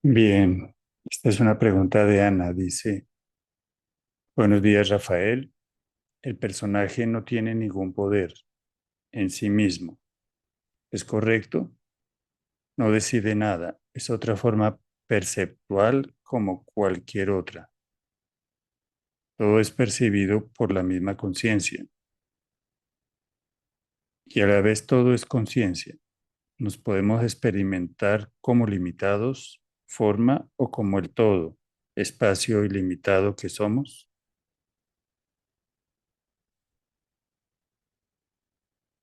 Bien, esta es una pregunta de Ana. Dice, buenos días, Rafael. El personaje no tiene ningún poder en sí mismo. ¿Es correcto? No decide nada. Es otra forma perceptual como cualquier otra. Todo es percibido por la misma conciencia y a la vez todo es conciencia. Nos podemos experimentar como limitados, forma o como el todo, espacio ilimitado que somos.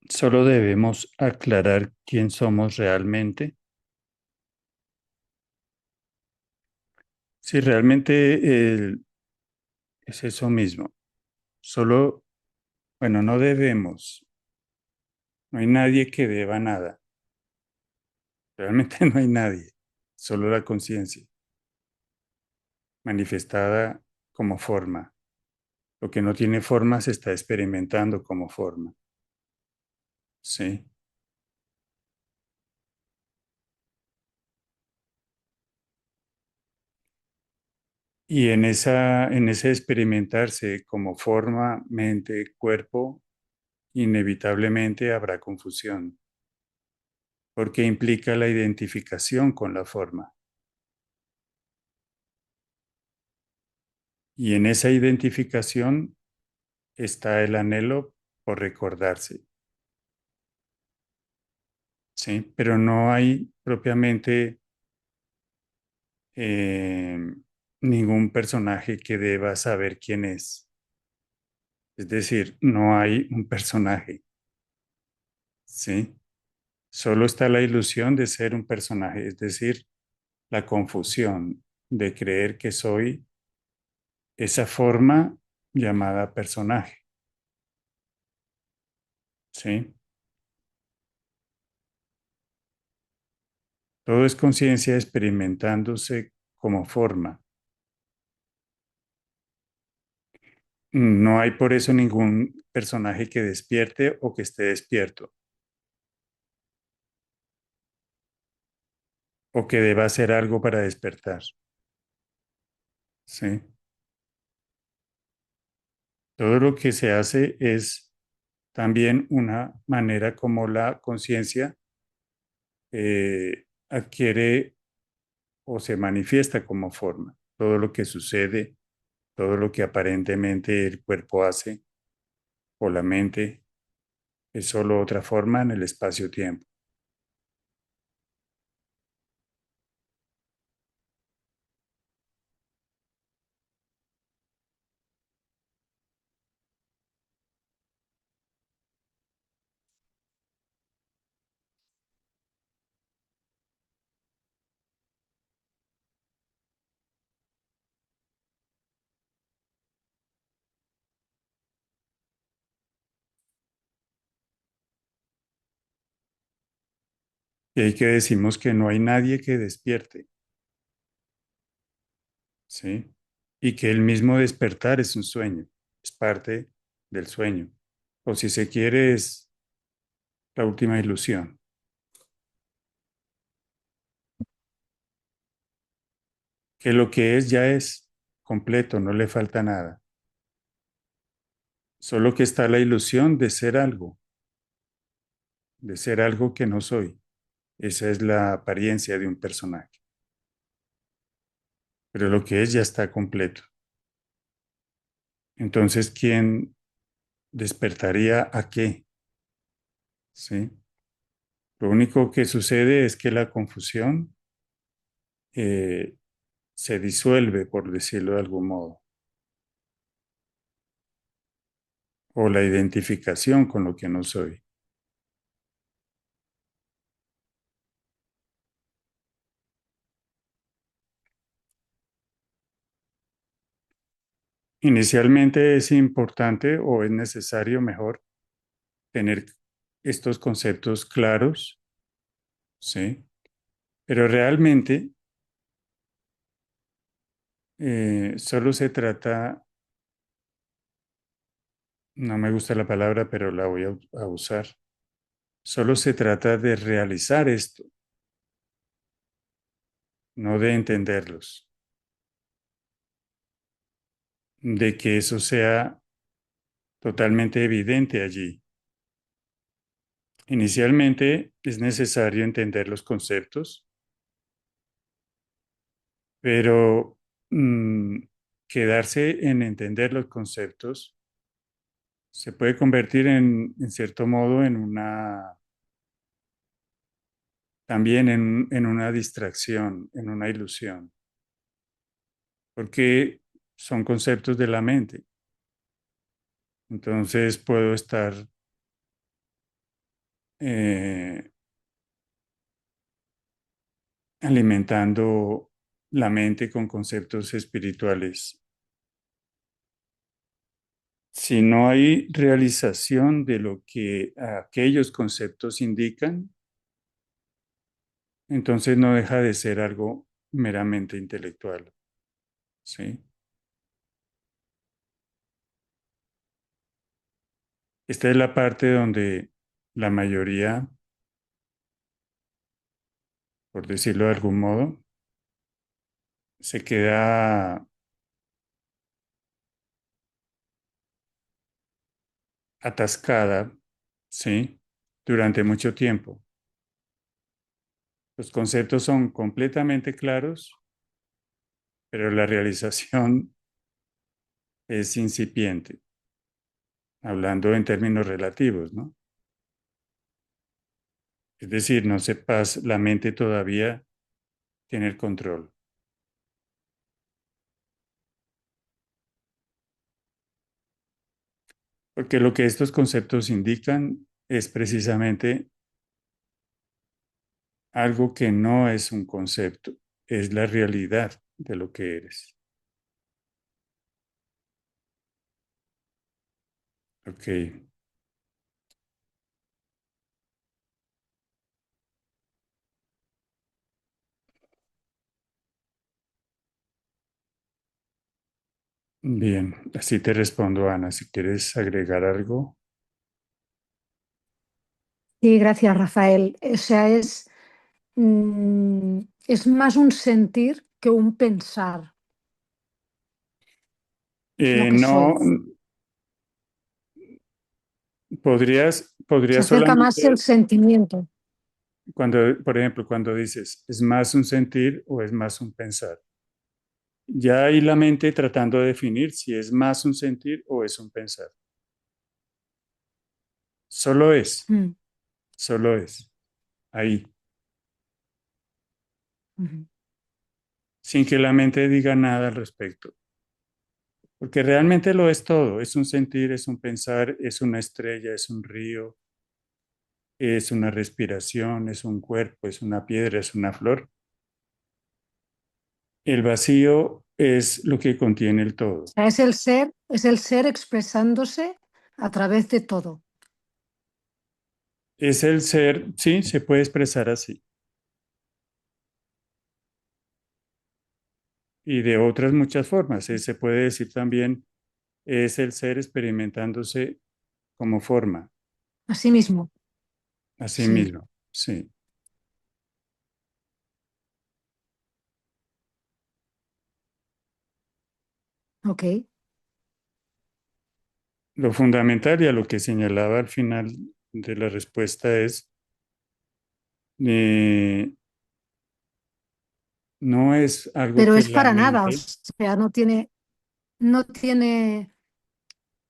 Solo debemos aclarar quién somos realmente. Si realmente es eso mismo, solo, bueno, no debemos, no hay nadie que deba nada, realmente no hay nadie, solo la conciencia manifestada como forma. Lo que no tiene forma se está experimentando como forma, ¿sí? Y en ese experimentarse como forma, mente, cuerpo, inevitablemente habrá confusión porque implica la identificación con la forma. Y en esa identificación está el anhelo por recordarse, ¿sí? Pero no hay propiamente eh, ningún personaje que deba saber quién es. Es decir, no hay un personaje, ¿sí? Solo está la ilusión de ser un personaje, es decir, la confusión de creer que soy esa forma llamada personaje, ¿sí? Todo es conciencia experimentándose como forma. No hay por eso ningún personaje que despierte o que esté despierto o que deba hacer algo para despertar. ¿Sí? Todo lo que se hace es también una manera como la conciencia adquiere o se manifiesta como forma. Todo lo que sucede, todo lo que aparentemente el cuerpo hace o la mente es solo otra forma en el espacio-tiempo. Y ahí que decimos que no hay nadie que despierte, ¿sí? Y que el mismo despertar es un sueño, es parte del sueño. O si se quiere, es la última ilusión. Que lo que es ya es completo, no le falta nada. Solo que está la ilusión de ser algo que no soy. Esa es la apariencia de un personaje. Pero lo que es ya está completo. Entonces, ¿quién despertaría a qué? ¿Sí? Lo único que sucede es que la confusión eh, se disuelve, por decirlo de algún modo, o la identificación con lo que no soy. Inicialmente es importante o es necesario, mejor, tener estos conceptos claros, ¿sí? Pero realmente solo se trata, no me gusta la palabra, pero la voy a usar, solo se trata de realizar esto, no de entenderlos, de que eso sea totalmente evidente allí. Inicialmente es necesario entender los conceptos, pero mm, quedarse en entender los conceptos se puede convertir en cierto modo en también en una distracción, en una ilusión, porque son conceptos de la mente. Entonces puedo estar eh, alimentando la mente con conceptos espirituales. Si no hay realización de lo que aquellos conceptos indican, entonces no deja de ser algo meramente intelectual, ¿sí? Esta es la parte donde la mayoría, por decirlo de algún modo, se queda atascada, ¿sí? Durante mucho tiempo. Los conceptos son completamente claros, pero la realización es incipiente, hablando en términos relativos, ¿no? Es decir, no sepas, la mente todavía tiene el control. Porque lo que estos conceptos indican es precisamente algo que no es un concepto, es la realidad de lo que eres. Ok, bien, así te respondo, Ana. Si quieres agregar algo, Sí, gracias, Rafael. O sea, es más un sentir que un pensar. Es lo que no soy. Se podrías acerca más el solamente sentimiento. cuando, por ejemplo, cuando dices, ¿es más un sentir o es más un pensar? Ya ahí la mente tratando de definir si es más un sentir o es un pensar. Solo es, Mm, solo es, ahí, ujú. sin que la mente diga nada al respecto. Porque realmente lo es todo, es un sentir, es un pensar, es una estrella, es un río, es una respiración, es un cuerpo, es una piedra, es una flor. El vacío es lo que contiene el O todo. sea, es el ser expresándose a través de todo. Es el ser, sí, se puede expresar así. Y de otras muchas formas. Se puede decir también, es el ser experimentándose como forma, Así mismo. a sí Sí, mismo. Sí. ok. Lo fundamental y a lo que señalaba al final de la respuesta es, eh, no es algo Pero que es la para nada, o mente, sea, no tiene,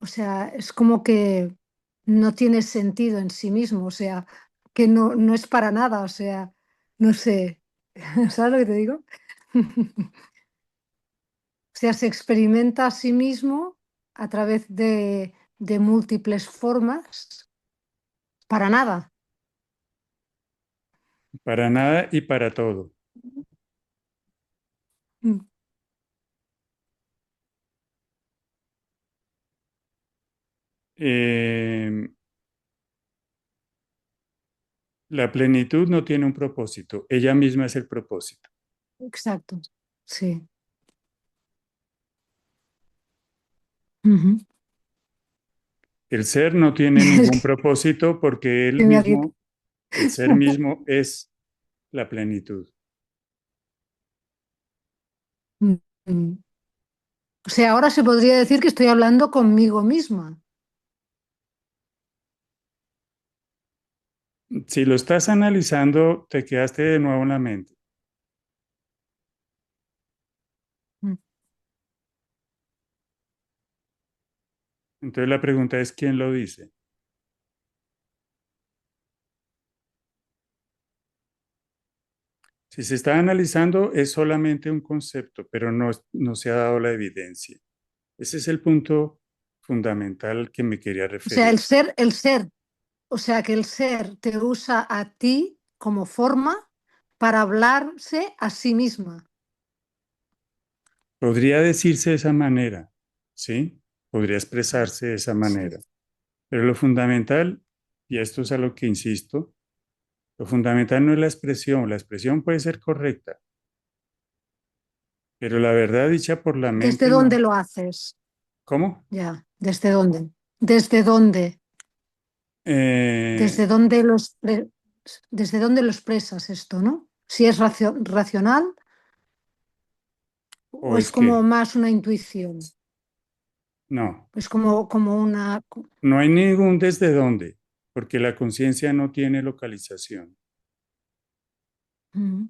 o sea, es como que no tiene sentido en sí mismo, o sea, que no es para nada, o sea, no sé, ¿sabes lo que te digo? O sea, se experimenta a sí mismo a través de múltiples formas, para nada. para nada y para todo. Mm, Eh, la plenitud no tiene un propósito, ella misma es el propósito. exacto, sí. Ujú. El ser no tiene Es ningún propósito porque él que mismo, el ser mismo es la plenitud. Mm, mm. O sea, ahora se podría decir que estoy hablando conmigo misma. Si lo estás analizando, te quedaste de nuevo en la mente. Mm. Entonces la pregunta es, ¿quién lo dice? Si se está analizando, es solamente un concepto, pero no se ha dado la evidencia. Ese es el punto fundamental al que me quería O sea, referir. el ser, o sea, que el ser te usa a ti como forma para hablarse a sí misma. Podría decirse de esa manera, ¿sí? Podría expresarse de esa Sí. manera. Pero lo fundamental, y esto es a lo que insisto, lo fundamental no es la expresión puede ser correcta, pero la verdad dicha por la ¿Desde mente dónde no. lo haces? ¿Cómo? Ya, ¿desde dónde? ¿Desde dónde? Eh, Desde dónde lo expresas esto, ¿no? Si es racional o ¿O es es como que? más una intuición, No, es como una... no hay ningún desde dónde, porque la conciencia no tiene localización. Mm.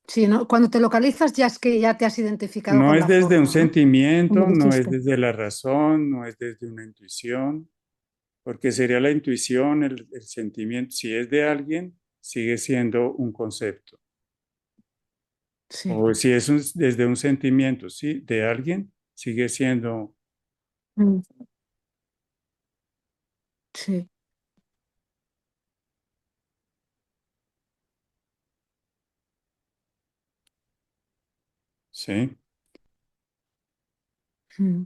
Sí, ¿no? Cuando te localizas ya es que ya te has identificado No con es la desde un forma, ¿no? Como sentimiento, no es dijiste. desde la razón, no es desde una intuición, porque sería la intuición, el sentimiento, si es de alguien, sigue siendo un concepto. Sí. O si es desde un sentimiento, sí, de alguien, sigue siendo, Mm. Sí. sí. Mm.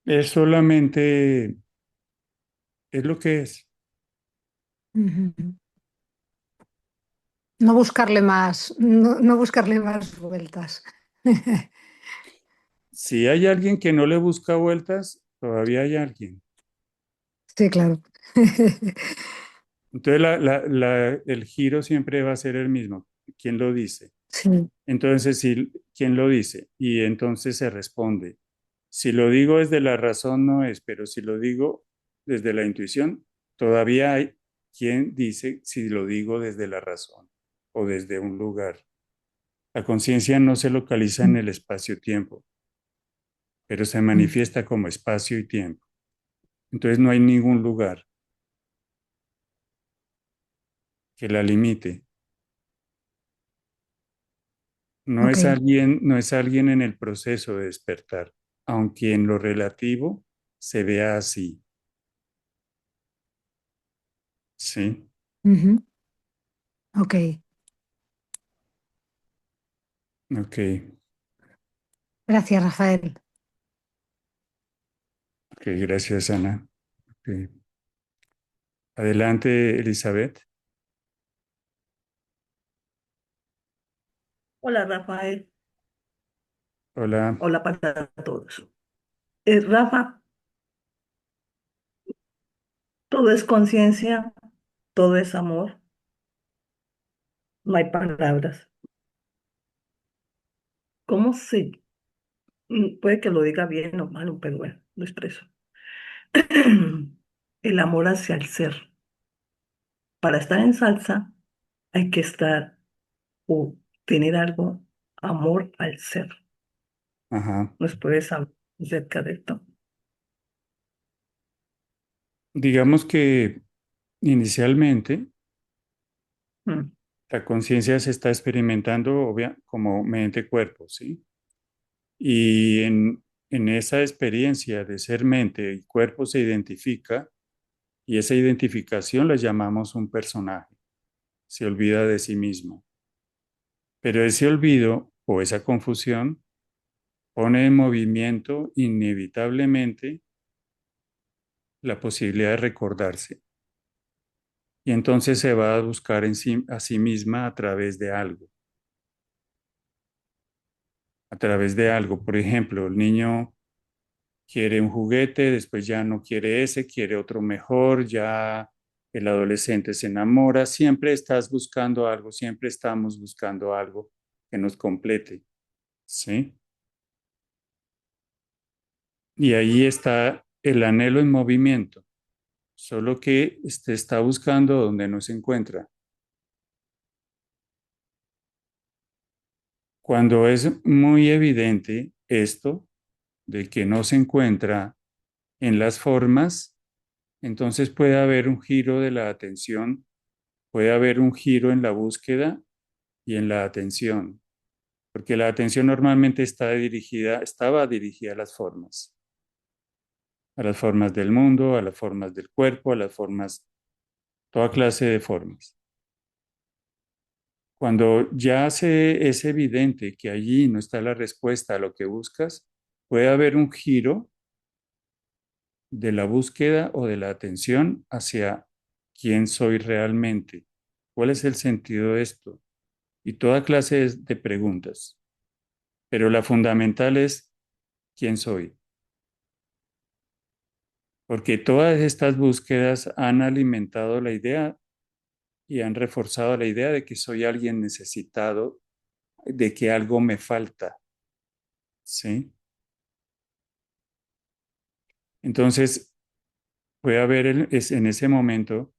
Es solamente, es lo que es. Ujú. No buscarle más, no buscarle más vueltas. Si hay alguien que no le busca vueltas, todavía hay alguien. Sí, claro. Entonces el giro siempre va a ser el mismo. ¿Quién lo dice? Sí. Entonces, si, ¿quién lo dice? Y entonces se responde. Si lo digo desde la razón no es, pero si lo digo desde la intuición, todavía hay quien dice si lo digo desde la razón o desde un lugar. La conciencia no se localiza en el espacio-tiempo, pero se Mm. manifiesta como espacio y tiempo. Entonces no hay ningún lugar que la limite. Ok. No es alguien en el proceso de despertar, aunque en lo relativo se vea así. Sí, Ujú. Ok. ok, Gracias, Rafael. ok, gracias Ana. Ok. Adelante, Elizabeth. Hola Rafael, Hola. hola para todos. Rafa, todo es conciencia, todo es amor, no hay palabras. ¿Cómo se, puede que lo diga bien o mal, pero bueno, lo expreso? El amor hacia el ser. Para estar en salsa hay que estar o tener algo, amor al ser. Ajá. ¿Nos puedes hablar acerca de esto? Digamos que inicialmente Mm, la conciencia se está experimentando como mente-cuerpo, ¿sí? Y en esa experiencia de ser mente y cuerpo se identifica y esa identificación la llamamos un personaje. Se olvida de sí mismo. Pero ese olvido o esa confusión pone en movimiento inevitablemente la posibilidad de recordarse. Y entonces se va a buscar a sí misma a través de algo. a través de algo. Por ejemplo, el niño quiere un juguete, después ya no quiere ese, quiere otro mejor, ya el adolescente se enamora, siempre estás buscando algo, siempre estamos buscando algo que nos complete, ¿sí? Y ahí está el anhelo en movimiento, solo que este está buscando donde no se encuentra. Cuando es muy evidente esto de que no se encuentra en las formas, entonces puede haber un giro de la atención, puede haber un giro en la búsqueda y en la atención, porque la atención normalmente estaba dirigida a las formas del mundo, a las formas del cuerpo, a las formas, toda clase de formas. Cuando es evidente que allí no está la respuesta a lo que buscas, puede haber un giro de la búsqueda o de la atención hacia quién soy realmente, cuál es el sentido de esto y toda clase de preguntas. Pero la fundamental es quién soy, porque todas estas búsquedas han alimentado la idea y han reforzado la idea de que soy alguien necesitado, de que algo me falta, ¿sí? Entonces, puede haber en ese momento,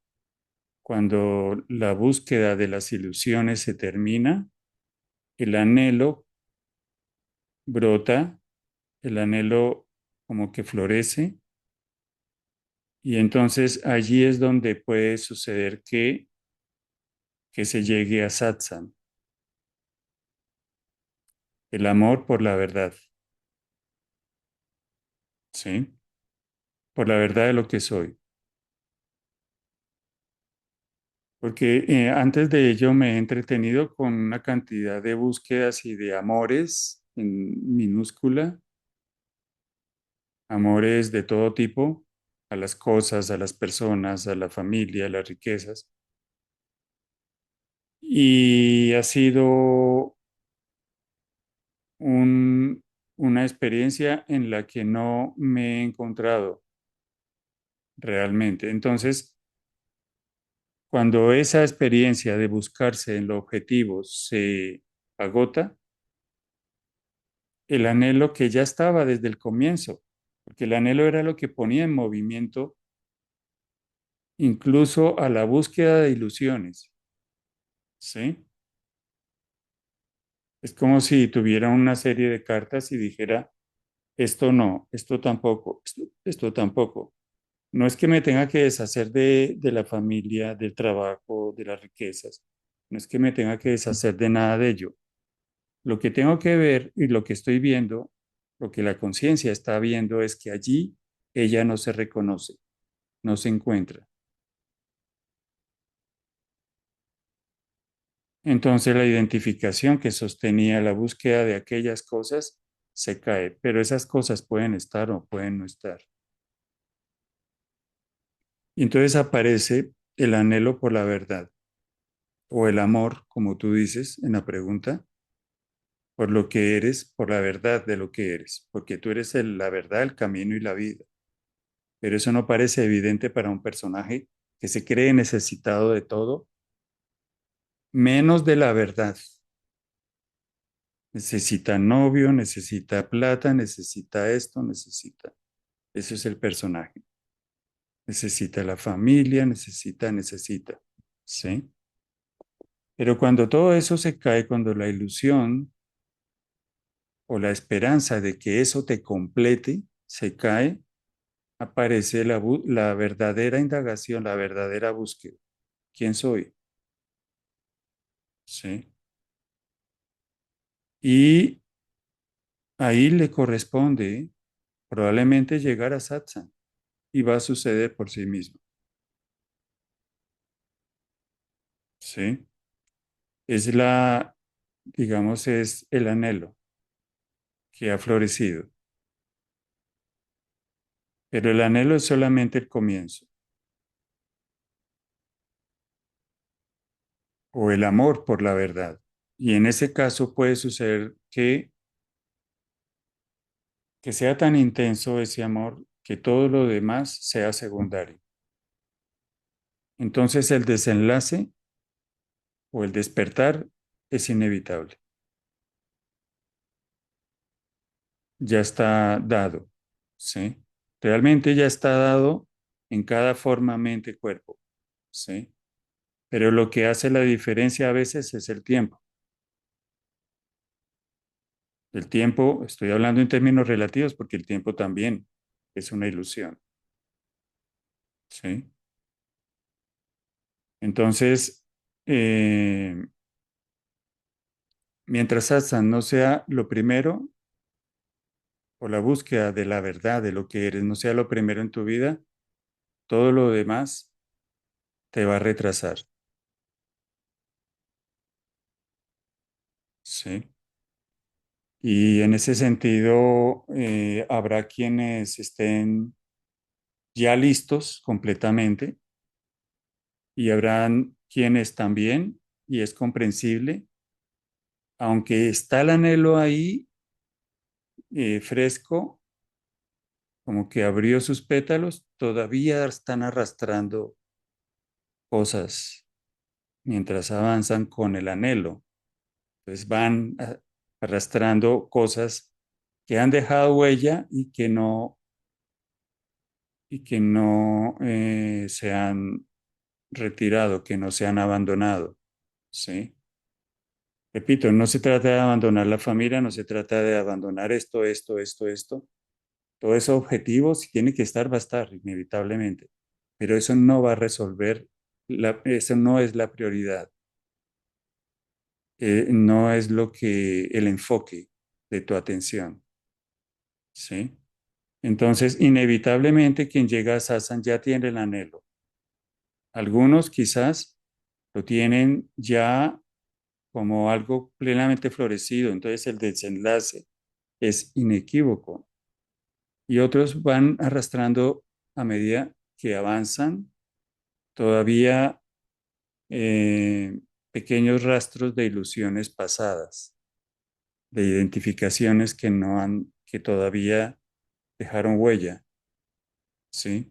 cuando la búsqueda de las ilusiones se termina, el anhelo brota, el anhelo como que florece, y entonces allí es donde puede suceder que se llegue a satsang, el amor por la verdad, ¿sí? Por la verdad de lo que soy. Porque antes de ello me he entretenido con una cantidad de búsquedas y de amores en minúscula, amores de todo tipo, a las cosas, a las personas, a la familia, a las riquezas. Y ha sido un- una experiencia en la que no me he encontrado realmente. Entonces, cuando esa experiencia de buscarse en lo objetivo se agota, el anhelo que ya estaba desde el comienzo, porque el anhelo era lo que ponía en movimiento incluso a la búsqueda de ilusiones, ¿sí? Es como si tuviera una serie de cartas y dijera, esto no, esto tampoco, esto tampoco. No es que me tenga que deshacer de la familia, del trabajo, de las riquezas. No es que me tenga que deshacer de nada de ello. Lo que tengo que ver y lo que estoy viendo, lo que la conciencia está viendo es que allí ella no se reconoce, no se encuentra. Entonces la identificación que sostenía la búsqueda de aquellas cosas se cae, pero esas cosas pueden estar o pueden no estar. Y entonces aparece el anhelo por la verdad o el amor, como tú dices en la pregunta, por lo que eres, por la verdad de lo que eres, porque tú eres la verdad, el camino y la vida. Pero eso no parece evidente para un personaje que se cree necesitado de todo, menos de la verdad. Necesita novio, necesita plata, necesita esto, necesita. Ese es el personaje. Necesita la familia, necesita. ¿Sí? Pero cuando todo eso se cae, cuando la ilusión o la esperanza de que eso te complete se cae, aparece la verdadera indagación, la verdadera búsqueda. ¿Quién soy? ¿Sí? Y ahí le corresponde probablemente llegar a satsang y va a suceder por sí mismo. ¿Sí? Es digamos, es el anhelo que ha florecido. Pero el anhelo es solamente el comienzo. O el amor por la verdad. Y en ese caso puede suceder que que sea tan intenso ese amor que todo lo demás sea secundario. Entonces el desenlace o el despertar es inevitable. Ya está dado, ¿sí? Realmente ya está dado en cada forma, mente, cuerpo, ¿sí? Pero lo que hace la diferencia a veces es el tiempo. El tiempo, estoy hablando en términos relativos porque el tiempo también es una ilusión, ¿sí? Entonces, mientras satsang no sea lo primero, o la búsqueda de la verdad, de lo que eres, no sea lo primero en tu vida, todo lo demás te va a retrasar, ¿sí? Y en ese sentido, habrá quienes estén ya listos completamente y habrán quienes también, y es comprensible, aunque está el anhelo ahí fresco, como que abrió sus pétalos, todavía están arrastrando cosas mientras avanzan con el anhelo. Entonces van arrastrando cosas que han dejado huella y que no se han retirado, que no se han abandonado, ¿sí? Repito, no se trata de abandonar la familia, no se trata de abandonar esto. Todo eso objetivo, si tiene que estar, va a estar, inevitablemente. Pero eso no va a resolver, eso no es la prioridad, no es lo que el enfoque de tu atención, ¿sí? Entonces, inevitablemente, quien llega a satsang ya tiene el anhelo. Algunos quizás lo tienen ya como algo plenamente florecido, entonces el desenlace es inequívoco. Y otros van arrastrando a medida que avanzan todavía eh, pequeños rastros de ilusiones pasadas, de identificaciones que no han, que todavía dejaron huella, ¿sí?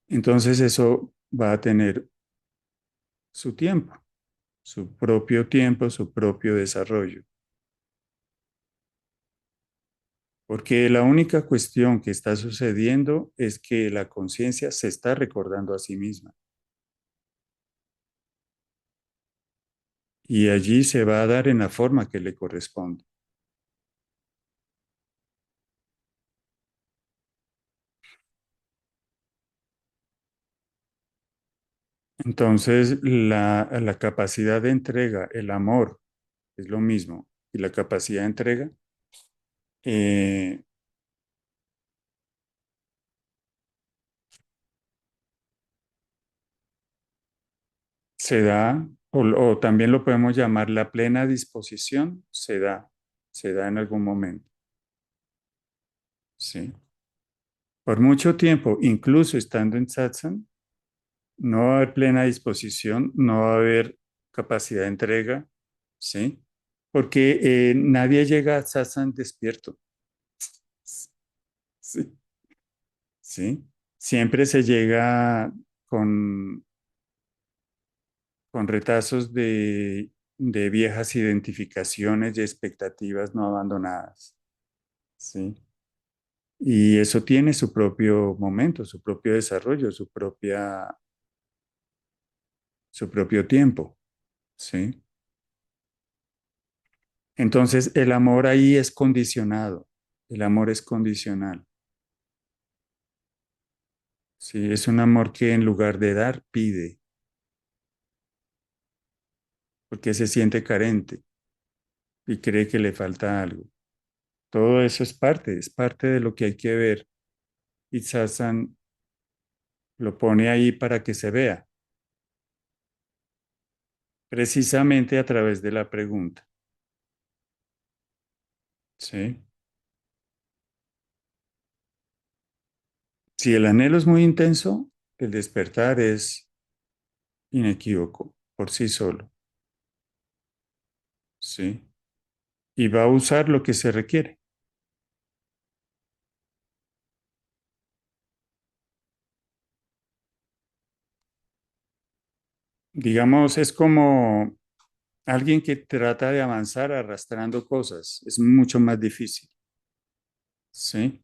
Entonces eso va a tener su propio tiempo, su propio desarrollo. Porque la única cuestión que está sucediendo es que la conciencia se está recordando a sí misma. Y allí se va a dar en la forma que le corresponde. Entonces, la capacidad de entrega, el amor, es lo mismo. Y la capacidad de entrega eh, se da, o también lo podemos llamar la plena disposición, se da en algún momento. ¿Sí? Por mucho tiempo, incluso estando en satsang, no va a haber plena disposición, no va a haber capacidad de entrega, ¿sí? Porque nadie llega a satsang despierto, ¿sí? ¿Sí? Siempre se llega con, con retazos de viejas identificaciones y expectativas no abandonadas, ¿sí? Y eso tiene su propio momento, su propio desarrollo, su propio tiempo, ¿sí? Entonces, el amor ahí es condicionado, el amor es condicional, ¿sí? Es un amor que en lugar de dar, pide, porque se siente carente y cree que le falta algo. Todo eso es parte de lo que hay que ver. Y Sasan lo pone ahí para que se vea, precisamente a través de la pregunta, ¿sí? Si el anhelo es muy intenso, el despertar es inequívoco por sí solo, ¿sí? Y va a usar lo que se requiere. Digamos, es como alguien que trata de avanzar arrastrando cosas. Es mucho más difícil, ¿sí?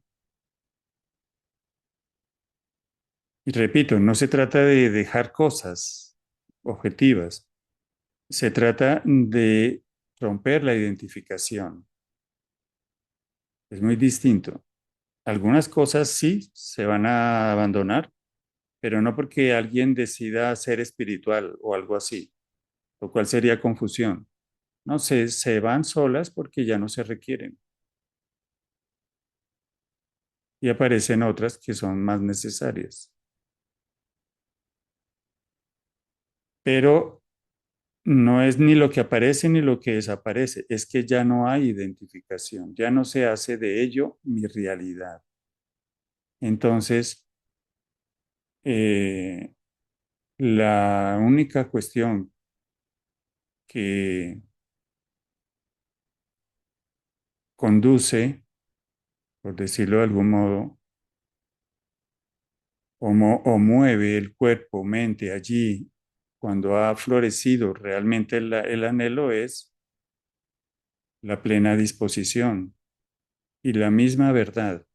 Y repito, no se trata de dejar cosas objetivas, se trata de romper la identificación. Es muy distinto. Algunas cosas sí se van a abandonar, pero no porque alguien decida ser espiritual o algo así, lo cual sería confusión. No, se van solas porque ya no se requieren y aparecen otras que son más necesarias. Pero no es ni lo que aparece ni lo que desaparece, es que ya no hay identificación, ya no se hace de ello mi realidad. Entonces, eh, la única cuestión que conduce, por decirlo de algún modo, o mueve el cuerpo, mente allí, cuando ha florecido realmente el anhelo es la plena disposición y la misma verdad,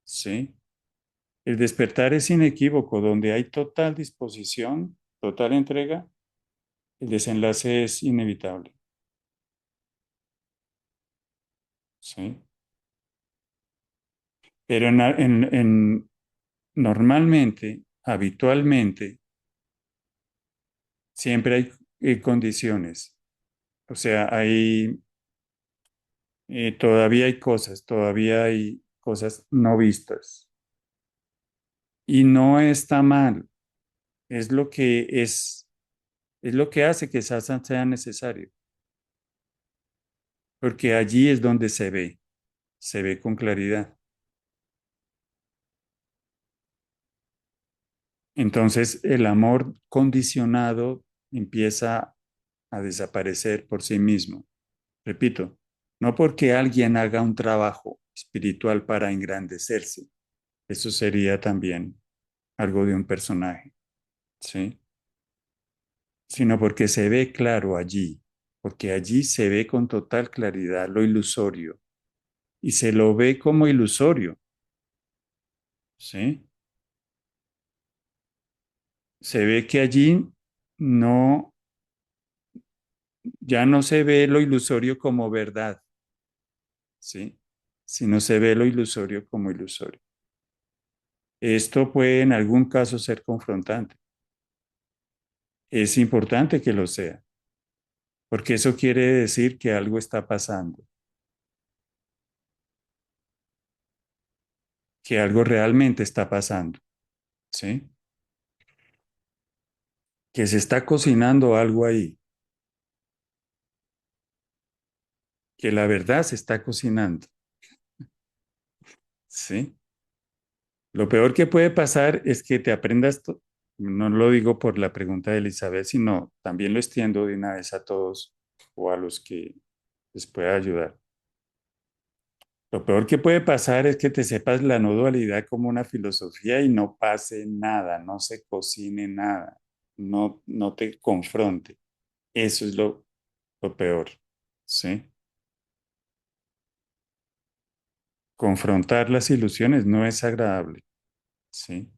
¿sí? El despertar es inequívoco, donde hay total disposición, total entrega, el desenlace es inevitable, ¿sí? Pero normalmente, habitualmente, siempre hay condiciones, o sea, todavía hay cosas no vistas. Y no está mal, es lo que es lo que hace que satsang sea necesario, porque allí es donde se ve con claridad. Entonces el amor condicionado empieza a desaparecer por sí mismo. Repito, no porque alguien haga un trabajo espiritual para engrandecerse, eso sería también algo de un personaje, ¿sí? Sino porque se ve claro allí, porque allí se ve con total claridad lo ilusorio y se lo ve como ilusorio, ¿sí? Se ve que allí no, ya no se ve lo ilusorio como verdad, ¿sí? Sino se ve lo ilusorio como ilusorio. Esto puede en algún caso ser confrontante. Es importante que lo sea, porque eso quiere decir que algo está pasando, que algo realmente está pasando, ¿sí? Que se está cocinando algo ahí, que la verdad se está cocinando, ¿sí? Lo peor que puede pasar es que te aprendas, no lo digo por la pregunta de Elizabeth, sino también lo extiendo de una vez a todos o a los que les pueda ayudar. Lo peor que puede pasar es que te sepas la no dualidad como una filosofía y no pase nada, no se cocine nada, no te confronte. Eso es lo peor, ¿sí? Confrontar las ilusiones no es agradable, ¿sí?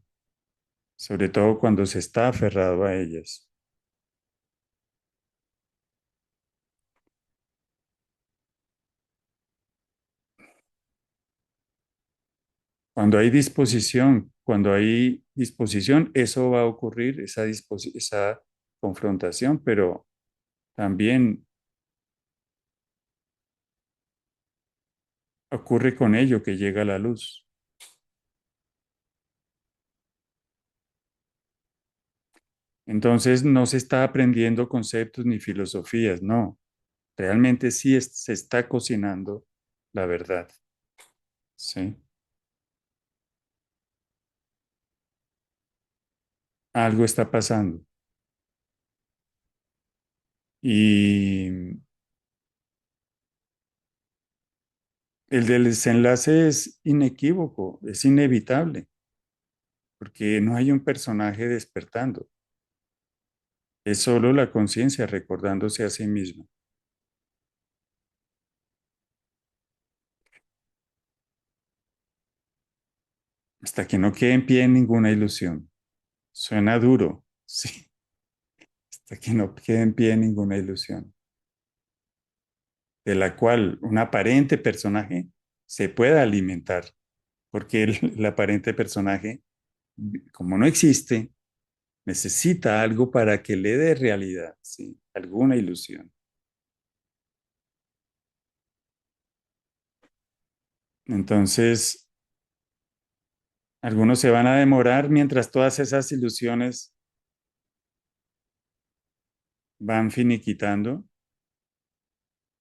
Sobre todo cuando se está aferrado a ellas. Cuando hay disposición, eso va a ocurrir, esa confrontación, pero también ocurre con ello que llega la luz. Entonces no se está aprendiendo conceptos ni filosofías, no. Realmente sí se está cocinando la verdad, ¿sí? Algo está pasando. Y el del desenlace es inequívoco, es inevitable, porque no hay un personaje despertando. Es solo la conciencia recordándose a sí misma. Hasta que no quede en pie ninguna ilusión. Suena duro, sí, hasta que no quede en pie ninguna ilusión, de la cual un aparente personaje se pueda alimentar, porque el aparente personaje, como no existe, necesita algo para que le dé realidad, ¿sí? Alguna ilusión. Entonces, algunos se van a demorar mientras todas esas ilusiones van finiquitando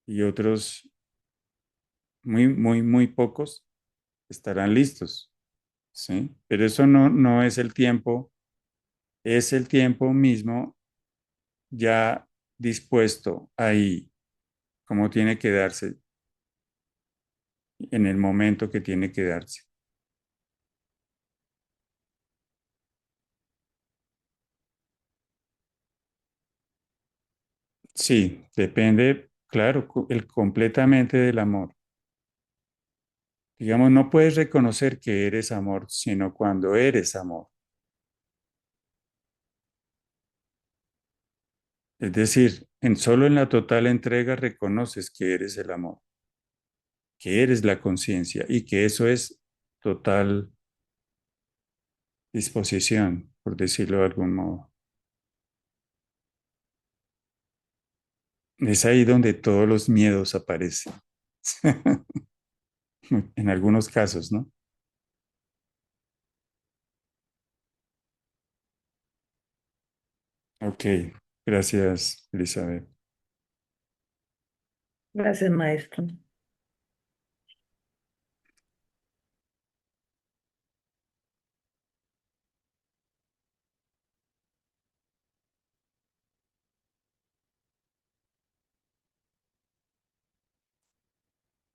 y otros, muy pocos, estarán listos, ¿sí? Pero eso no es el tiempo, es el tiempo mismo ya dispuesto ahí, como tiene que darse, en el momento que tiene que darse. Sí, depende, claro, completamente del amor. Digamos, no puedes reconocer que eres amor, sino cuando eres amor. Es decir, solo en la total entrega reconoces que eres el amor, que eres la conciencia y que eso es total disposición, por decirlo de algún modo. Es ahí donde todos los miedos aparecen, en algunos casos, ¿no? Ok, gracias, Elizabeth. Gracias, maestro.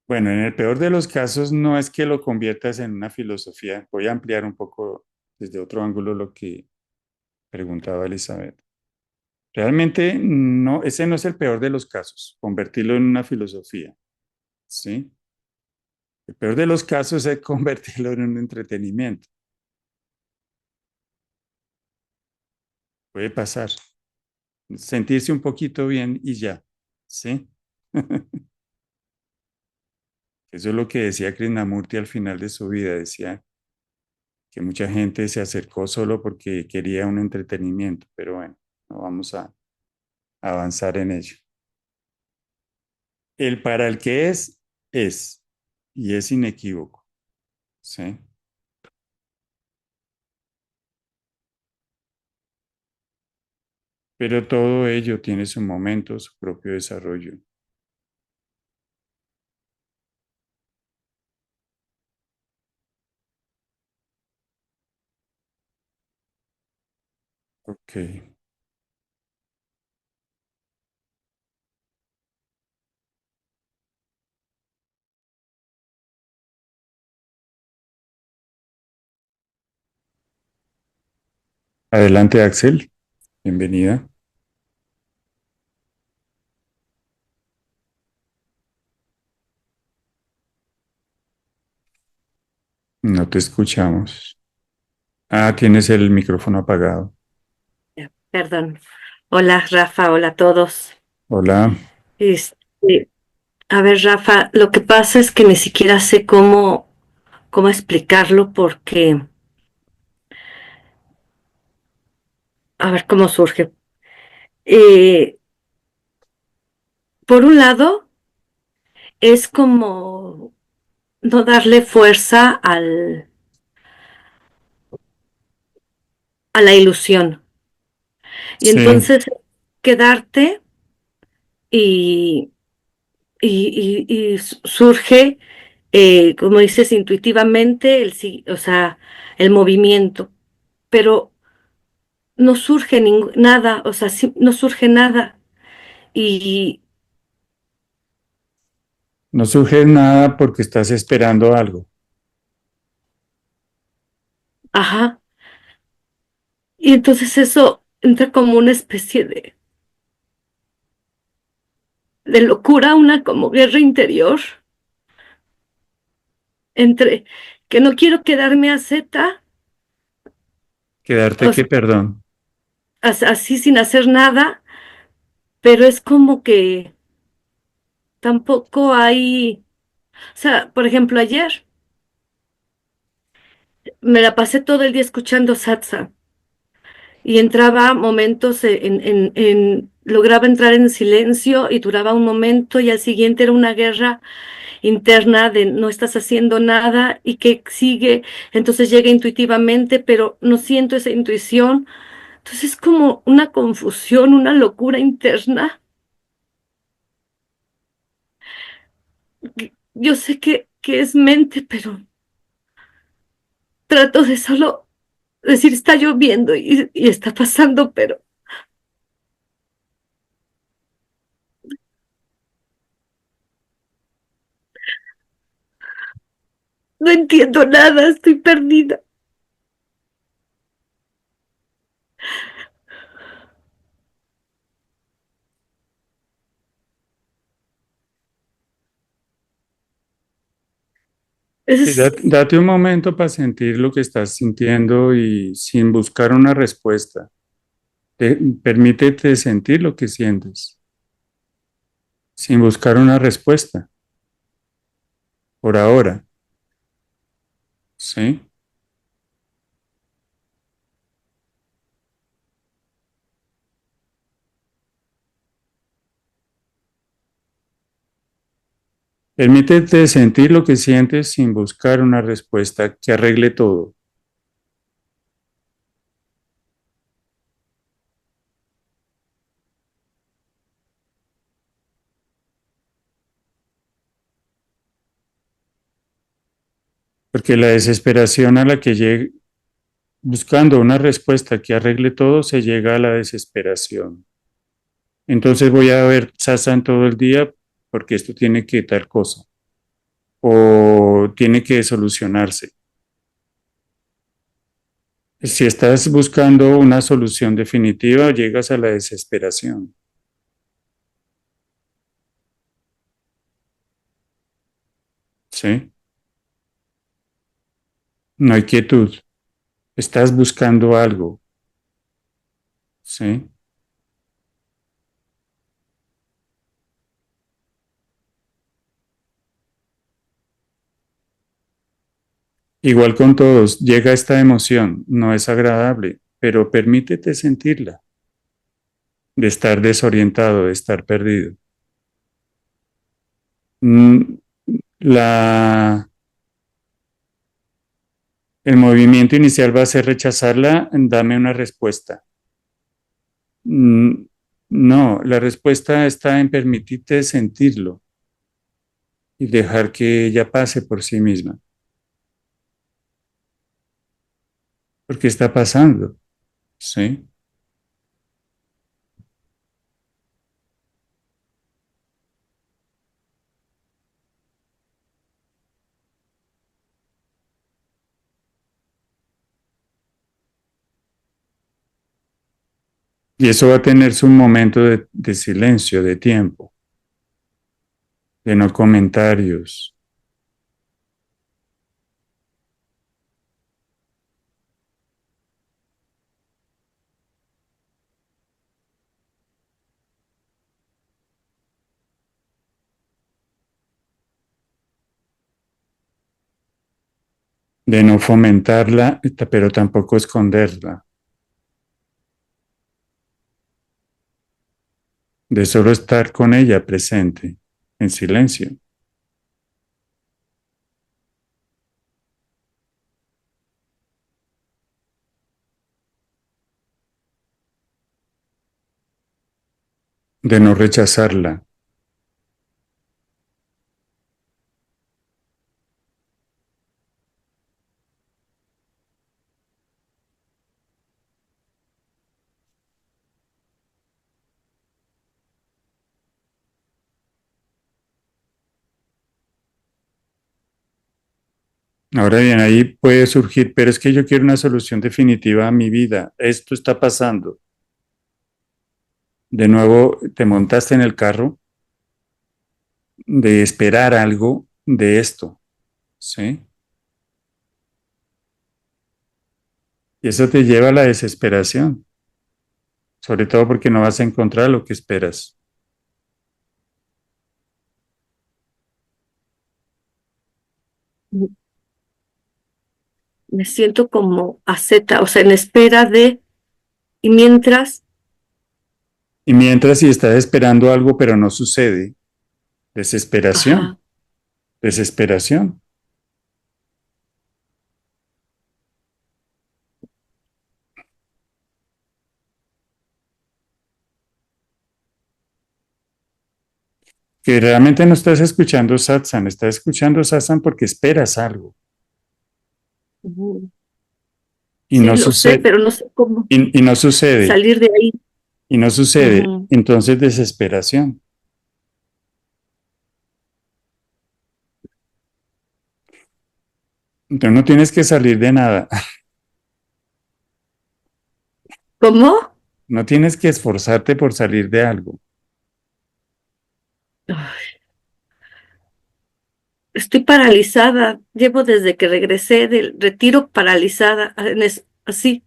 Bueno, en el peor de los casos no es que lo conviertas en una filosofía. Voy a ampliar un poco desde otro ángulo lo que preguntaba Elizabeth. Realmente no, ese no es el peor de los casos, convertirlo en una filosofía, ¿sí? El peor de los casos es convertirlo en un entretenimiento. Puede pasar. Sentirse un poquito bien y ya, ¿sí? Eso es lo que decía Krishnamurti al final de su vida. Decía que mucha gente se acercó solo porque quería un entretenimiento, pero bueno, no vamos a avanzar en ello. El para el que es, y es inequívoco, ¿sí? Pero todo ello tiene su momento, su propio desarrollo. Ok. Adelante, Axel. Bienvenida. No te escuchamos. Ah, tienes el micrófono apagado. Perdón. Hola, Rafa, hola a todos. Hola. Este, a ver, Rafa, lo que pasa es que ni siquiera sé cómo explicarlo porque, a ver cómo surge. Eh, por un lado, es como no darle fuerza a la ilusión. Y Sí, entonces quedarte y, y surge, como dices, intuitivamente, o sea, el movimiento. Pero no surge nada, o sea, no surge nada. Y, no surge nada porque estás esperando algo. ajá, y entonces eso entra como una especie de locura, una como guerra interior entre que no quiero quedarme a Z, Quedarte o que, perdón. así sin hacer nada, pero es como que tampoco hay, o sea, por ejemplo, ayer me la pasé todo el día escuchando salsa y entraba momentos lograba entrar en silencio y duraba un momento y al siguiente era una guerra interna de no estás haciendo nada y que sigue, entonces llega intuitivamente, pero no siento esa intuición. Entonces es como una confusión, una locura interna. Yo sé que es mente, pero trato de solo decir está lloviendo y está pasando, pero no entiendo nada, estoy perdida. Sí, Es, date un momento para sentir lo que estás sintiendo y sin buscar una respuesta. Permítete sentir lo que sientes, sin buscar una respuesta, por ahora, ¿sí? Permítete sentir lo que sientes sin buscar una respuesta que arregle todo. Porque la desesperación a la que llega, buscando una respuesta que arregle todo, se llega a la desesperación. Entonces voy a ver Sasan todo el día porque esto tiene que tal cosa o tiene que solucionarse. Si estás buscando una solución definitiva, llegas a la desesperación, ¿sí? No hay quietud. Estás buscando algo, ¿sí? Igual con todos, llega esta emoción, no es agradable, pero permítete sentirla, de estar desorientado, de estar perdido. Mm, La, el movimiento inicial va a ser rechazarla, dame una respuesta. Mm, No, la respuesta está en permitirte sentirlo y dejar que ella pase por sí misma, porque está pasando, ¿sí? Y eso va a tener su momento de silencio, de tiempo, de no comentarios, de no fomentarla, pero tampoco esconderla, de solo estar con ella presente, en silencio, de no rechazarla. Ahora bien, ahí puede surgir, pero es que yo quiero una solución definitiva a mi vida. Esto está pasando. De nuevo te montaste en el carro de esperar algo de esto, ¿sí? Y eso te lleva a la desesperación, sobre todo porque no vas a encontrar lo que esperas. Me siento como asceta, o sea, en espera de, y mientras, Y mientras si estás esperando algo pero no sucede, desesperación, ajá, desesperación. Que realmente no estás escuchando satsang, estás escuchando satsang porque esperas algo ujú, y sí no lo sé, sucede, pero no sé cómo y no sucede, salir de ahí. y no sucede. Ujú. Entonces desesperación. Entonces no tienes que salir de nada, ¿Cómo? no tienes que esforzarte por salir de algo. Ay, estoy paralizada. Llevo desde que regresé del retiro paralizada, así.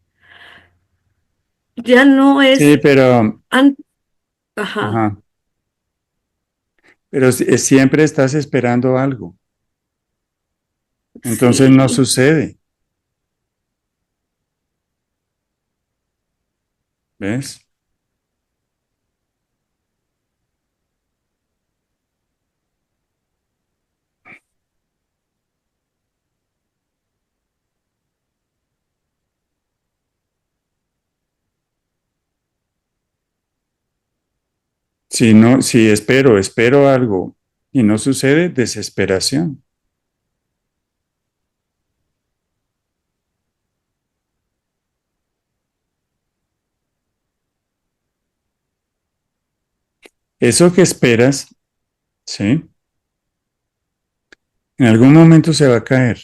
Ya no Sí, es, pero, an- ajá, ajá, pero siempre estás esperando algo. Entonces no sí. sucede, ¿ves? Si no, si espero algo y no sucede, desesperación. Eso que esperas, ¿sí? En algún momento se va a caer.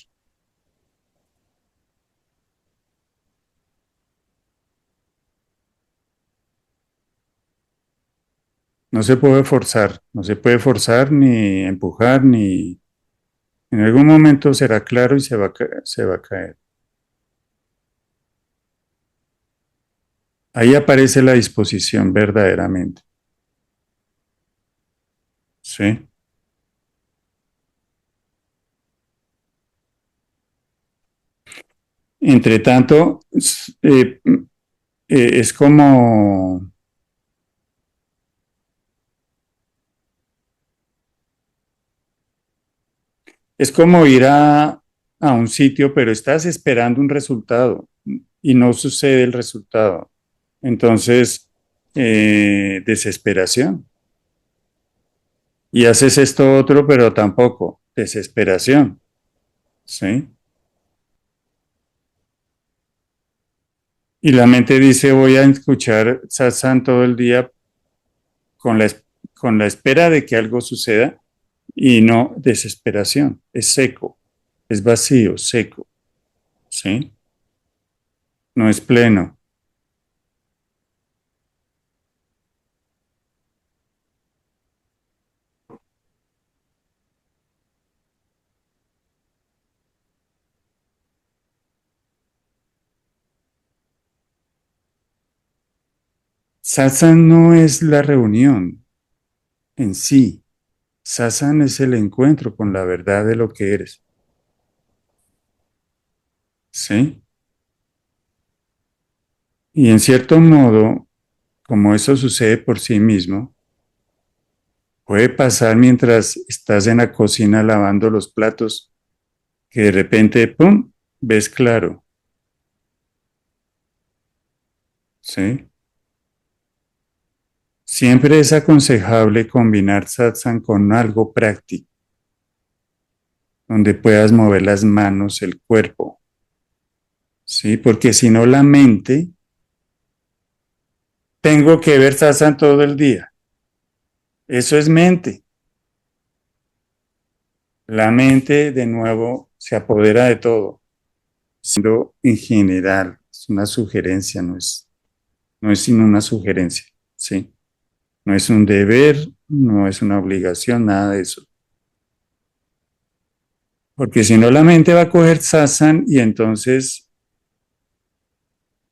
No se puede forzar, no se puede forzar ni empujar, ni... En algún momento será claro y se va a caer. Ahí aparece la disposición verdaderamente, ¿sí? Entre tanto, es como, es como ir a un sitio, pero estás esperando un resultado y no sucede el resultado. Entonces, desesperación. Y haces esto otro, pero tampoco. Desesperación. ¿Sí? Y la mente dice, voy a escuchar satsang todo el día con con la espera de que algo suceda y no desesperación. Es seco, es vacío, seco. ¿Sí? No es pleno. Satsang no es la reunión en sí. Satsang es el encuentro con la verdad de lo que eres. ¿Sí? Y en cierto modo, como eso sucede por sí mismo, puede pasar mientras estás en la cocina lavando los platos, que de repente, ¡pum!, ves claro, ¿sí? Siempre es aconsejable combinar satsang con algo práctico, donde puedas mover las manos, el cuerpo, ¿sí? Porque si no la mente, tengo que ver satsang todo el día. Eso es mente. La mente, de nuevo, se apodera de todo, siendo en general, es una sugerencia, no es sino una sugerencia, ¿sí? No es un deber, no es una obligación, nada de eso. Porque si no, la mente va a coger satsang y entonces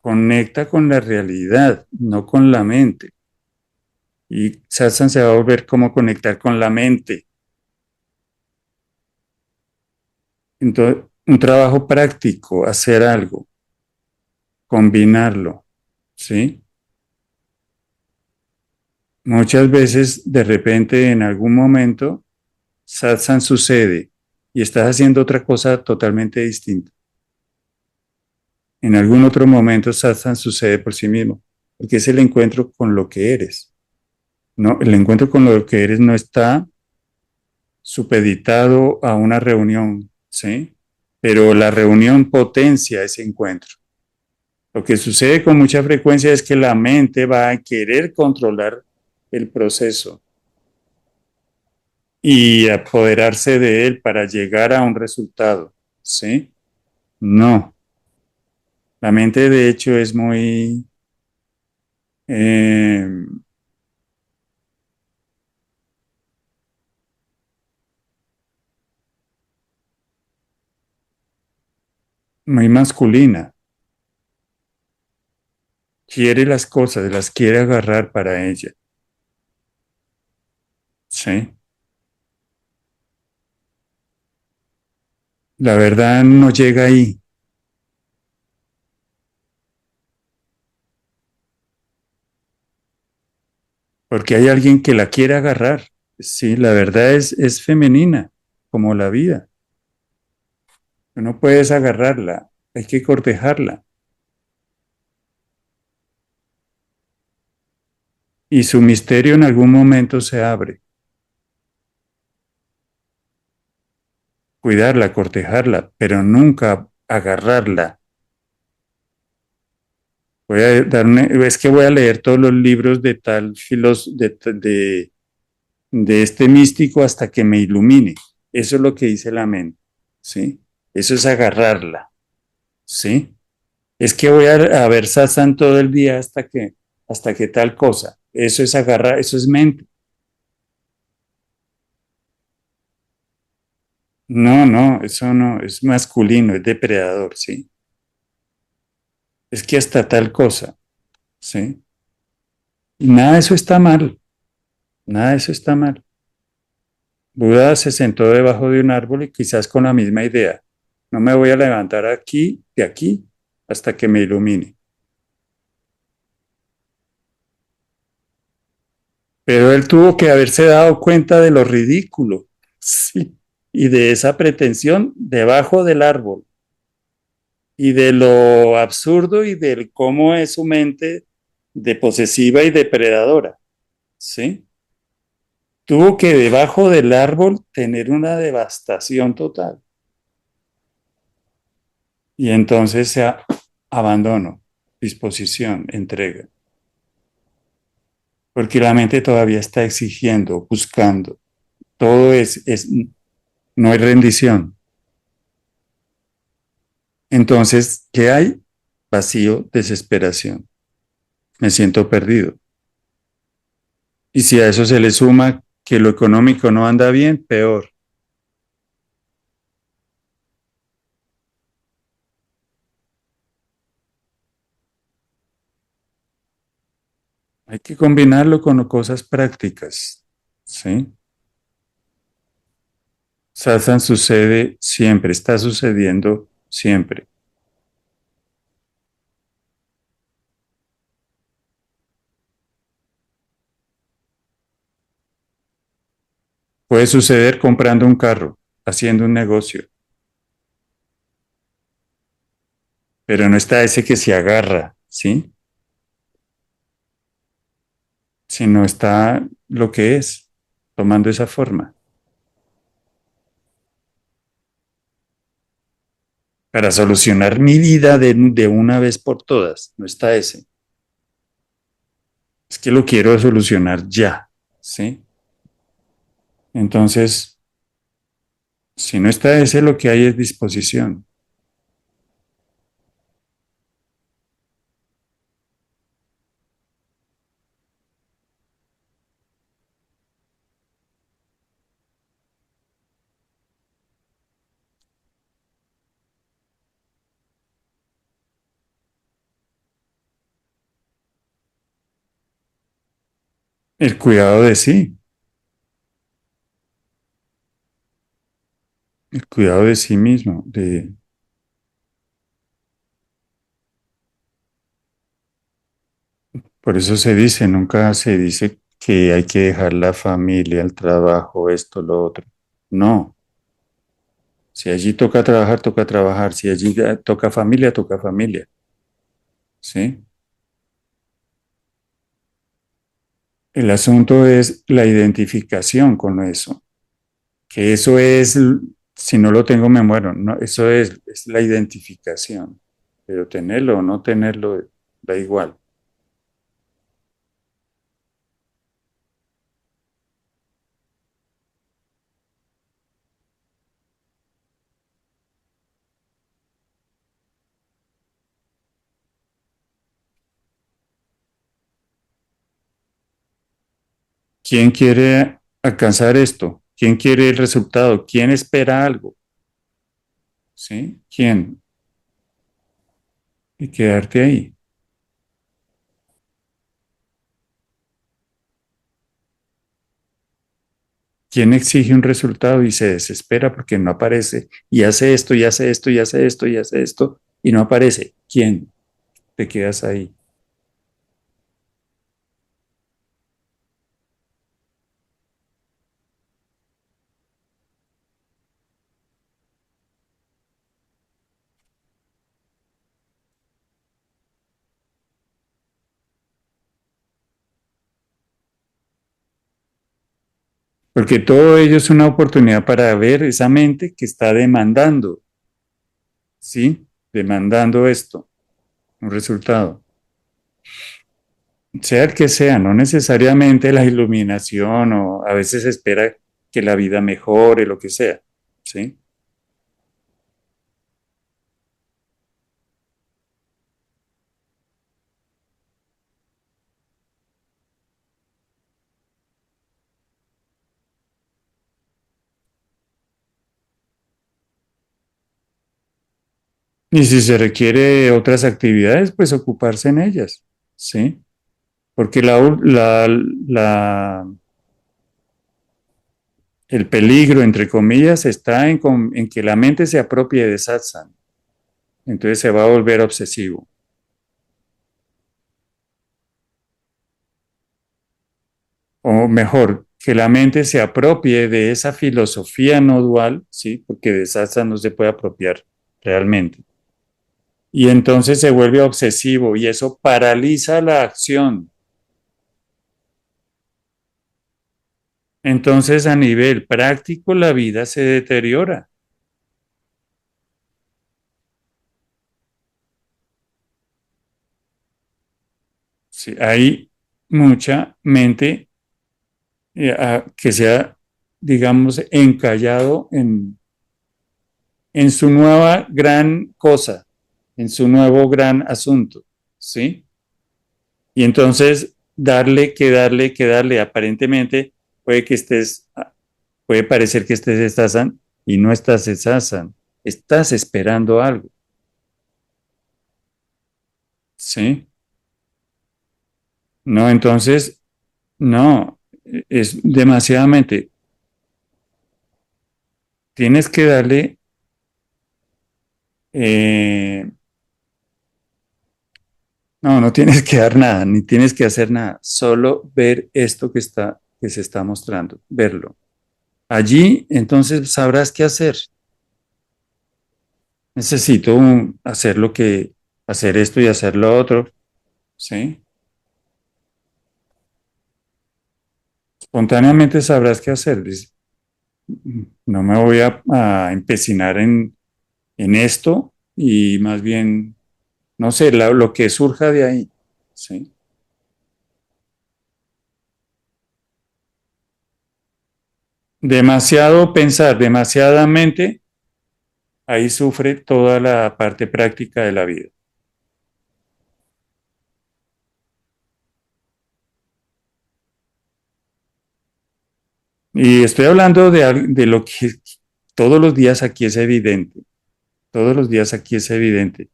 conecta con la realidad, no con la mente. Y satsang se va a volver como conectar con la mente. Entonces, un trabajo práctico, hacer algo, combinarlo, ¿sí? Muchas veces, de repente, en algún momento, satsang sucede y estás haciendo otra cosa totalmente distinta. En algún otro momento, satsang sucede por sí mismo, porque es el encuentro con lo que eres. No, el encuentro con lo que eres no está supeditado a una reunión, ¿sí? Pero la reunión potencia ese encuentro. Lo que sucede con mucha frecuencia es que la mente va a querer controlar el proceso y apoderarse de él para llegar a un resultado, ¿sí? No, la mente de hecho es eh, muy masculina. Quiere las cosas, las quiere agarrar para ella, ¿sí? La verdad no llega ahí, porque hay alguien que la quiere agarrar. Sí, la verdad es femenina, como la vida. No puedes agarrarla, hay que cortejarla. Y su misterio en algún momento se abre. Cuidarla, cortejarla, pero nunca agarrarla. Es que voy a leer todos los libros de tal filósofo, de este místico hasta que me ilumine. Eso es lo que dice la mente, ¿sí? Eso es agarrarla, ¿sí? Es que voy a ver satsang todo el día hasta que tal cosa. Eso es agarrar, eso es mente. No, no, eso no, es masculino, es depredador, ¿sí? Es que hasta tal cosa, ¿sí? Y nada de eso está mal, nada de eso está mal. Buda se sentó debajo de un árbol y quizás con la misma idea. No me voy a levantar de aquí, hasta que me ilumine. Pero él tuvo que haberse dado cuenta de lo ridículo, sí, y de esa pretensión debajo del árbol, y de lo absurdo y del cómo es su mente de posesiva y depredadora, ¿sí? Tuvo que debajo del árbol tener una devastación total. Y entonces se abandono, disposición, entrega. Porque la mente todavía está exigiendo, buscando. Todo no hay rendición. Entonces, ¿qué hay? Vacío, desesperación. Me siento perdido. Y si a eso se le suma que lo económico no anda bien, peor. Hay que combinarlo con cosas prácticas, ¿sí? Satsang sucede siempre, está sucediendo siempre. Puede suceder comprando un carro, haciendo un negocio, pero no está ese que se agarra, ¿sí? Sino está lo que es, tomando esa forma. Para solucionar mi vida de una vez por todas, no está ese. Es que lo quiero solucionar ya, ¿sí? Entonces, si no está ese, lo que hay es disposición. El cuidado de sí, el cuidado de sí mismo, por eso se dice, nunca se dice que hay que dejar la familia, el trabajo, esto, lo otro. No, si allí toca trabajar, toca trabajar. Si allí toca familia, ¿sí? El asunto es la identificación con eso, que eso es, si no lo tengo me muero, no, eso es la identificación, pero tenerlo o no tenerlo da igual. ¿Quién quiere alcanzar esto? ¿Quién quiere el resultado? ¿Quién espera algo? ¿Sí? ¿Quién? Y quedarte ahí. ¿Quién exige un resultado y se desespera porque no aparece? Y hace esto, y hace esto, y hace esto, y hace esto, y no aparece. ¿Quién? Te quedas ahí. Porque todo ello es una oportunidad para ver esa mente que está demandando, ¿sí? Demandando esto, un resultado. Sea el que sea, no necesariamente la iluminación o a veces se espera que la vida mejore, lo que sea, ¿sí? Y si se requiere otras actividades, pues ocuparse en ellas, ¿sí? Porque el peligro, entre comillas, está en que la mente se apropie de satsang. Entonces se va a volver obsesivo. O mejor, que la mente se apropie de esa filosofía no dual, ¿sí? Porque de satsang no se puede apropiar realmente. Y entonces se vuelve obsesivo y eso paraliza la acción. Entonces a nivel práctico la vida se deteriora. Sí, hay mucha mente que se ha, digamos, encallado en su nueva gran cosa, en su nuevo gran asunto, ¿sí? Y entonces que darle, aparentemente puede parecer que estés estás y no estás estás, estás esperando algo, ¿sí? No, entonces, no, es demasiadamente, tienes que darle, eh, no, no tienes que dar nada, ni tienes que hacer nada, solo ver esto que se está mostrando, verlo. Allí, entonces sabrás qué hacer. Necesito hacer esto y hacer lo otro, ¿sí? Espontáneamente sabrás qué hacer. No me voy a empecinar en esto y más bien, no sé, lo que surja de ahí, ¿sí? Demasiado pensar, demasiadamente, ahí sufre toda la parte práctica de la vida. Y estoy hablando de lo que todos los días aquí es evidente, todos los días aquí es evidente.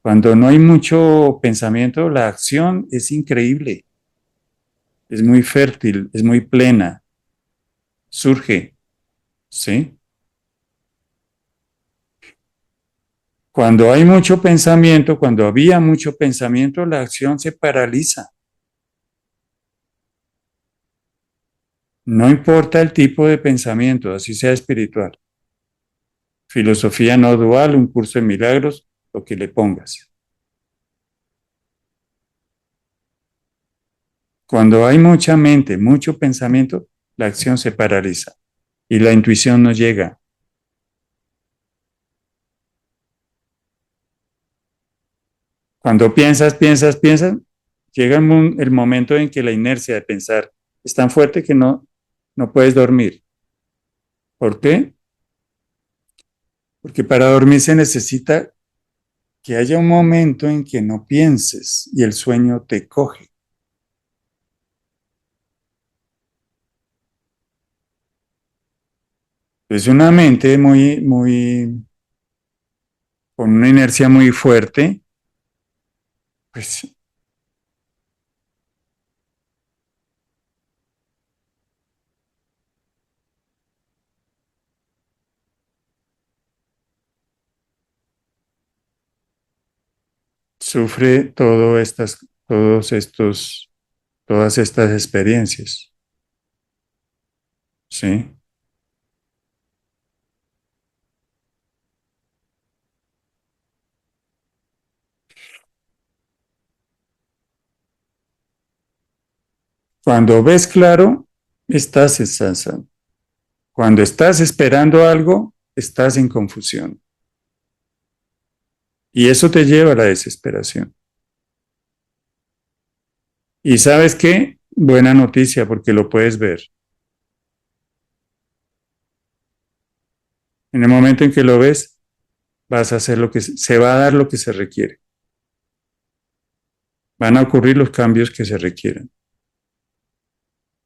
Cuando no hay mucho pensamiento, la acción es increíble. es muy fértil, es muy plena, surge, ¿sí? Cuando hay mucho pensamiento, cuando había mucho pensamiento, la acción se paraliza. No importa el tipo de pensamiento, así sea espiritual. Filosofía no dual, un curso de milagros, lo que le pongas. Cuando hay mucha mente, mucho pensamiento, la acción se paraliza y la intuición no llega. Cuando piensas, llega el momento en que la inercia de pensar es tan fuerte que no puedes dormir. ¿Por qué? Porque para dormir se necesita que haya un momento en que no pienses y el sueño te coge. Es una mente con una inercia muy fuerte, pues sufre todas estas experiencias, ¿sí? Cuando ves claro, estás en satsang. Cuando estás esperando algo, estás en confusión. Y eso te lleva a la desesperación. Y ¿sabes qué? Buena noticia, porque lo puedes ver. En el momento en que lo ves, vas a hacer se va a dar lo que se requiere. Van a ocurrir los cambios que se requieren.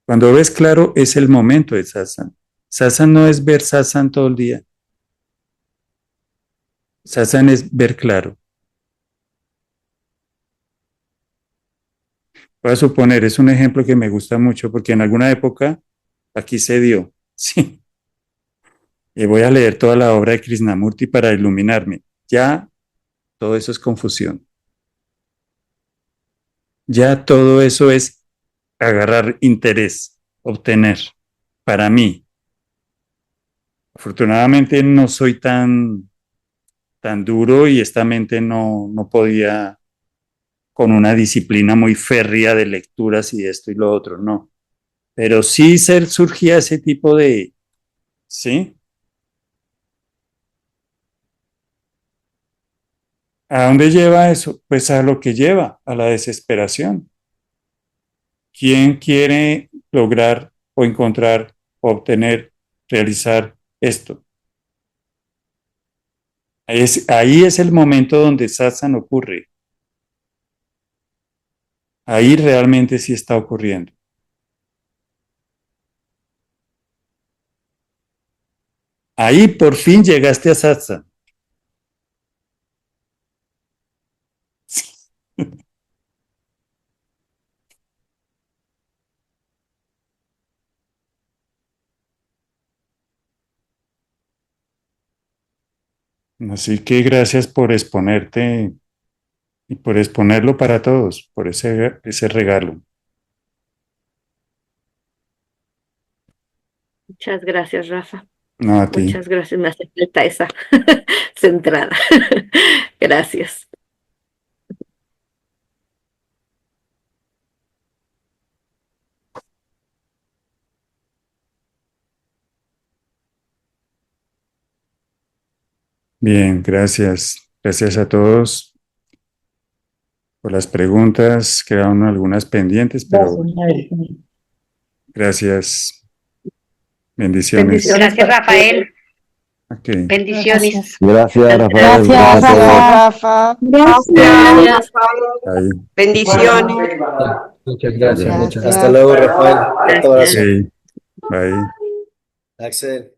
Cuando ves claro, es el momento de satsang. Satsang no es ver satsang todo el día. Satsang es ver claro. Voy a suponer, es un ejemplo que me gusta mucho porque en alguna época aquí se dio. Sí. Y voy a leer toda la obra de Krishnamurti para iluminarme. Ya todo eso es confusión. Ya todo eso es agarrar interés, obtener. Para mí, afortunadamente no soy tan duro y esta mente no podía con una disciplina muy férrea de lecturas y esto y lo otro, no. Pero sí surgía ese tipo de, ¿sí? ¿A dónde lleva eso? Pues a lo que lleva, a la desesperación. ¿Quién quiere lograr o encontrar, obtener, realizar esto? Ahí es el momento donde satsang ocurre. Ahí realmente sí está ocurriendo. Ahí por fin llegaste a satsang. Así que gracias por exponerte y por exponerlo para todos, por ese regalo. Muchas gracias, Rafa. No, a ti. Muchas gracias. Me hace falta esa centrada. Gracias. Bien, gracias. Gracias a todos por las preguntas. Quedaron algunas pendientes, pero gracias. Bendiciones. Gracias, Rafael. Okay. Bendiciones. Gracias, Rafael. Gracias, Rafa. Gracias. Ahí. Bendiciones. Muchas gracias. Gracias. Hasta luego, Rafael. Un abrazo. Sí. Bye. Axel.